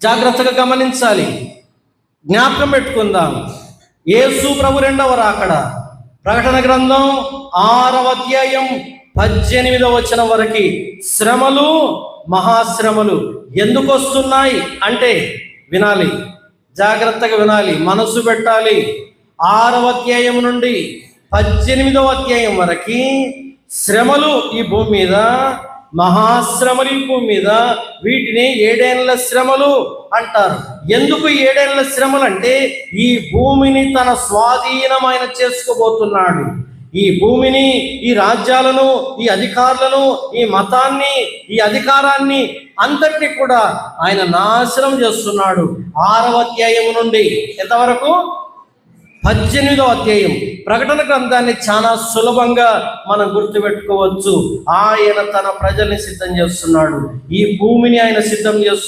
జాగ్రత్తగా గమనించాలి, జ్ఞాపకం పెట్టుకుందాం. యేసు ప్రభు రెండవ రాకడ. ప్రకటన గ్రంథం 6వ అధ్యాయం 18వ వచనం వరకు శ్రమలు, మహాశ్రమలు ఎందుకు వస్తున్నాయి అంటే వినాలి, జాగ్రత్తగా వినాలి, మనసు పెట్టాలి. 6వ అధ్యాయం నుండి 18వ అధ్యాయం వరకు శ్రమలు ఈ భూమి మీద, మహాశ్రమలు ఈ భూమి మీద. వీటిని 7 ఏళ్ల శ్రమలు అంటారు. ఎందుకు 7 ఏళ్ల శ్రమలు అంటే ఈ భూమిని తన స్వాధీనమైన చేసుకోబోతున్నాడు. ఈ భూమిని, ఈ రాజ్యాలను, ఈ అధికారులను, ఈ మతాన్ని, ఈ అధికారాన్ని అంతటినీ కూడా ఆయన నాశనం చేస్తున్నాడు. 6వ అధ్యాయం నుండి ఎంతవరకు? 18వ అధ్యాయం. ప్రకటన గ్రంథాన్ని చాలా సులభంగా మనం గుర్తుపెట్టుకోవచ్చు. ఆయన తన ప్రజల్ని సిద్ధం చేస్తున్నాడు, ఈ భూమిని ఆయన సిద్ధం చేస్తున్నాడు.